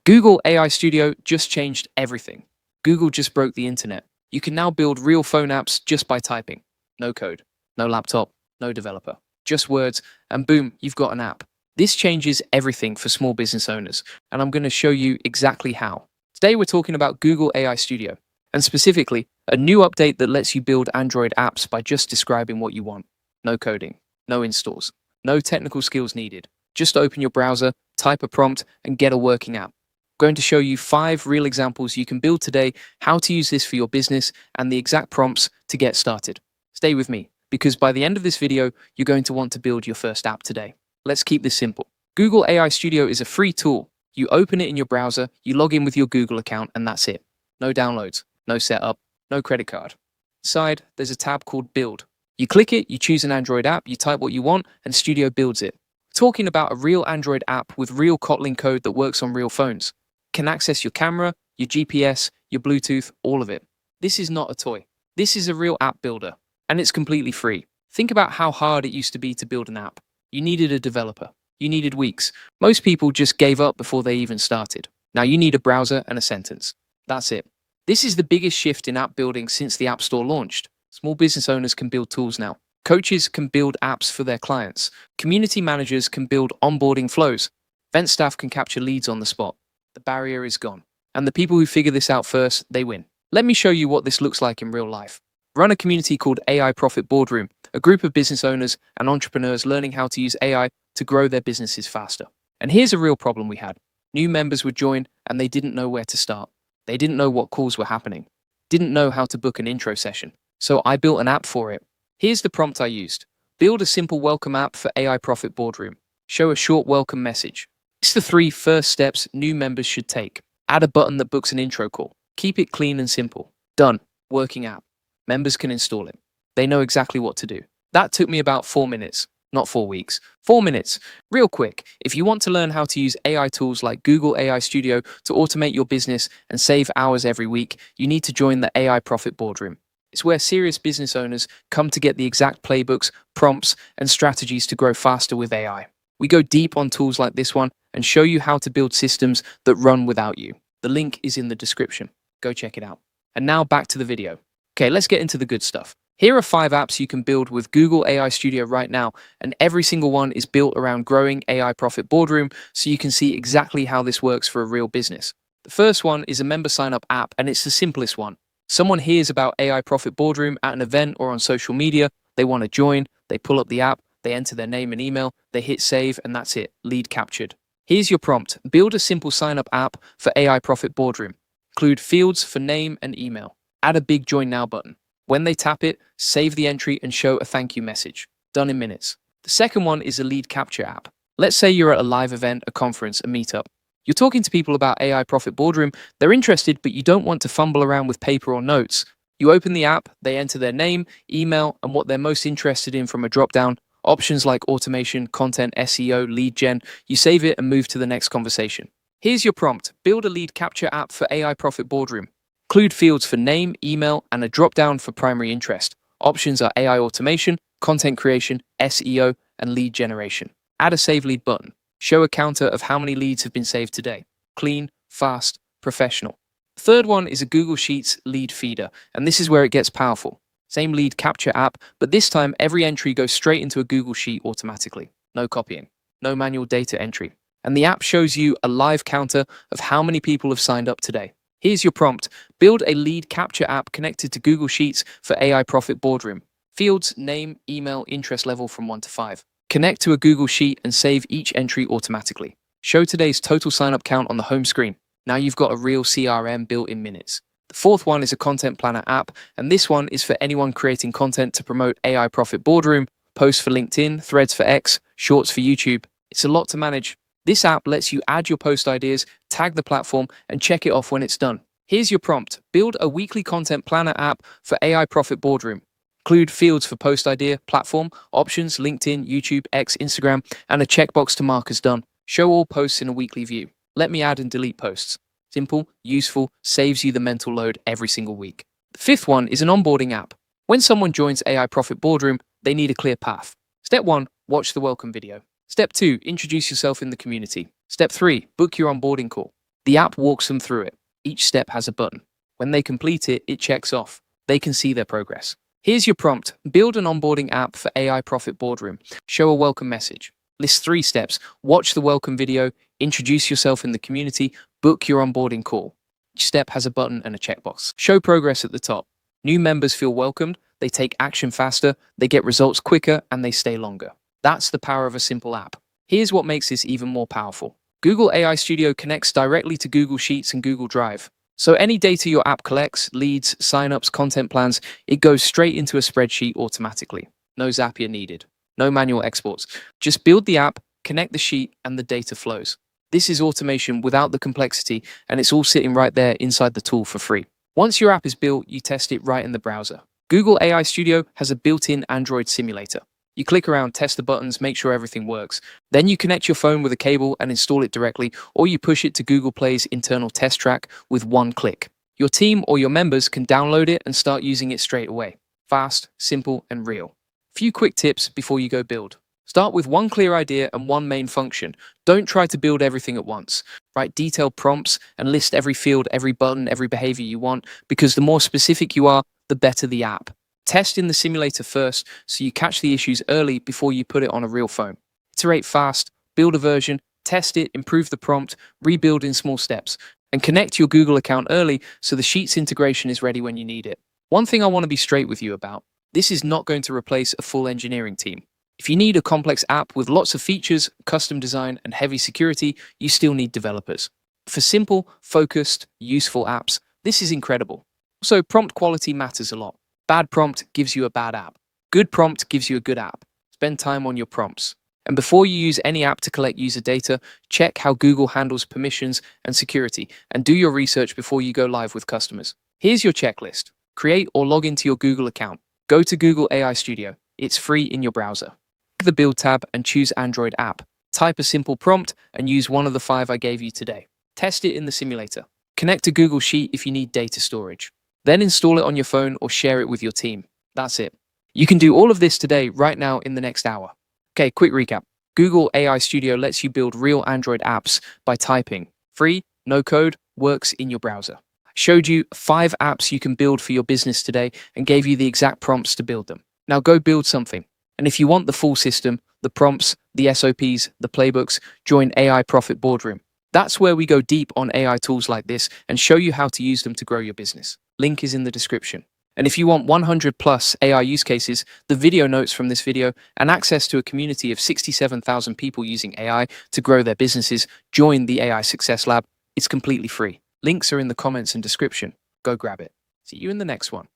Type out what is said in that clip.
Google AI Studio just changed everything. Google just broke the internet. You can now build real phone apps just by typing. No code, no laptop, no developer, just words, and boom, you've got an app. This changes everything for small business owners, and I'm going to show you exactly how. Today, we're talking about Google AI Studio, and specifically, a new update that lets you build Android apps by just describing what you want. No coding, no installs, no technical skills needed. Just open your browser, type a prompt, and get a working app. I'm going to show you 5 real examples you can build today, how to use this for your business, and the exact prompts to get started. Stay with me, because by the end of this video, you're going to want to build your first app today. Let's keep this simple. Google AI Studio is a free tool. You open it in your browser, you log in with your Google account, and that's it. No downloads, no setup, no credit card. Inside, there's a tab called Build. You click it, you choose an Android app, you type what you want, and Studio builds it. Talking about a real Android app with real Kotlin code that works on real phones. Can access your camera, your GPS, your Bluetooth, all of it. This is not a toy. This is a real app builder, and it's completely free. Think about how hard it used to be to build an app. You needed a developer. You needed weeks. Most people just gave up before they even started. Now you need a browser and a sentence. That's it. This is the biggest shift in app building since the App Store launched. Small business owners can build tools now. Coaches can build apps for their clients. Community managers can build onboarding flows. Event staff can capture leads on the spot. The barrier is gone. And the people who figure this out first, they win. Let me show you what this looks like in real life. Run a community called AI Profit Boardroom, a group of business owners and entrepreneurs learning how to use AI to grow their businesses faster. And here's a real problem we had. New members would join and they didn't know where to start. They didn't know what calls were happening. Didn't know how to book an intro session. So I built an app for it. Here's the prompt I used. Build a simple welcome app for AI Profit Boardroom. Show a short welcome message. It's the 3 first steps new members should take. Add a button that books an intro call. Keep it clean and simple. Done. Working app. Members can install it. They know exactly what to do. That took me about 4 minutes, not 4 weeks. 4 minutes. Real quick, if you want to learn how to use AI tools like Google AI Studio to automate your business and save hours every week, you need to join the AI Profit Boardroom. It's where serious business owners come to get the exact playbooks, prompts, and strategies to grow faster with AI. We go deep on tools like this one and show you how to build systems that run without you. The link is in the description. Go check it out. And now back to the video. Okay, let's get into the good stuff. Here are 5 apps you can build with Google AI Studio right now, and every single one is built around growing AI Profit Boardroom, so you can see exactly how this works for a real business. The first one is a member sign-up app, and it's the simplest one. Someone hears about AI Profit Boardroom at an event or on social media, they want to join, they pull up the app, they enter their name and email, they hit save, and that's it, lead captured. Here's your prompt. Build a simple sign-up app for AI Profit Boardroom. Include fields for name and email. Add a big Join Now button. When they tap it, save the entry and show a thank you message. Done in minutes. The second one is a lead capture app. Let's say you're at a live event, a conference, a meetup. You're talking to people about AI Profit Boardroom. They're interested, but you don't want to fumble around with paper or notes. You open the app, they enter their name, email, and what they're most interested in from a drop-down. Options like automation, content, SEO, lead gen. You save it and move to the next conversation. Here's your prompt. Build a lead capture app for AI Profit Boardroom. Include fields for name, email, and a drop-down for primary interest. Options are AI automation, content creation, SEO, and lead generation. Add a save lead button. Show a counter of how many leads have been saved today. Clean, fast, professional. Third one is a Google Sheets lead feeder, and this is where it gets powerful. Same lead capture app, but this time every entry goes straight into a Google Sheet automatically. No copying, no manual data entry. And the app shows you a live counter of how many people have signed up today. Here's your prompt. Build a lead capture app connected to Google Sheets for AI Profit Boardroom. Fields, name, email, interest level from 1 to 5. Connect to a Google Sheet and save each entry automatically. Show today's total sign-up count on the home screen. Now you've got a real CRM built in minutes. The fourth one is a content planner app, and this one is for anyone creating content to promote AI Profit Boardroom, posts for LinkedIn, threads for X, shorts for YouTube. It's a lot to manage. This app lets you add your post ideas, tag the platform, and check it off when it's done. Here's your prompt. Build a weekly content planner app for AI Profit Boardroom. Include fields for post idea, platform, options, LinkedIn, YouTube, X, Instagram, and a checkbox to mark as done. Show all posts in a weekly view. Let me add and delete posts. Simple, useful, saves you the mental load every single week. The fifth one is an onboarding app. When someone joins AI Profit Boardroom, they need a clear path. Step 1, watch the welcome video. Step 2, introduce yourself in the community. Step 3, book your onboarding call. The app walks them through it. Each step has a button. When they complete it, it checks off. They can see their progress. Here's your prompt. Build an onboarding app for AI Profit Boardroom. Show a welcome message. List 3 steps. Watch the welcome video, introduce yourself in the community, book your onboarding call. Each step has a button and a checkbox. Show progress at the top. New members feel welcomed, they take action faster, they get results quicker, and they stay longer. That's the power of a simple app. Here's what makes this even more powerful. Google AI Studio connects directly to Google Sheets and Google Drive. So any data your app collects, leads, signups, content plans, it goes straight into a spreadsheet automatically. No Zapier needed. No manual exports. Just build the app, connect the sheet, and the data flows. This is automation without the complexity, and it's all sitting right there inside the tool for free. Once your app is built, you test it right in the browser. Google AI Studio has a built-in Android simulator. You click around, test the buttons, make sure everything works. Then you connect your phone with a cable and install it directly, or you push it to Google Play's internal test track with one click. Your team or your members can download it and start using it straight away. Fast, simple, and real. Few quick tips before you go build. Start with one clear idea and one main function. Don't try to build everything at once. Write detailed prompts and list every field, every button, every behavior you want, because the more specific you are, the better the app. Test in the simulator first so you catch the issues early before you put it on a real phone. Iterate fast, build a version, test it, improve the prompt, rebuild in small steps, and connect your Google account early so the Sheets integration is ready when you need it. One thing I want to be straight with you about, this is not going to replace a full engineering team. If you need a complex app with lots of features, custom design, and heavy security, you still need developers. For simple, focused, useful apps, this is incredible. Also, prompt quality matters a lot. Bad prompt gives you a bad app. Good prompt gives you a good app. Spend time on your prompts. And before you use any app to collect user data, check how Google handles permissions and security, and do your research before you go live with customers. Here's your checklist. Create or log into your Google account. Go to Google AI Studio. It's free in your browser. Click the Build tab and choose Android app. Type a simple prompt and use one of the 5 I gave you today. Test it in the simulator. Connect to Google Sheet if you need data storage. Then install it on your phone or share it with your team. That's it. You can do all of this today, right now, in the next hour. Okay, quick recap. Google AI Studio lets you build real Android apps by typing. Free, no code, works in your browser. I showed you 5 apps you can build for your business today and gave you the exact prompts to build them. Now go build something. And if you want the full system, the prompts, the SOPs, the playbooks, join AI Profit Boardroom. That's where we go deep on AI tools like this and show you how to use them to grow your business. Link is in the description. And if you want 100 plus AI use cases, the video notes from this video, and access to a community of 67,000 people using AI to grow their businesses, join the AI Success Lab. It's completely free. Links are in the comments and description. Go grab it. See you in the next one.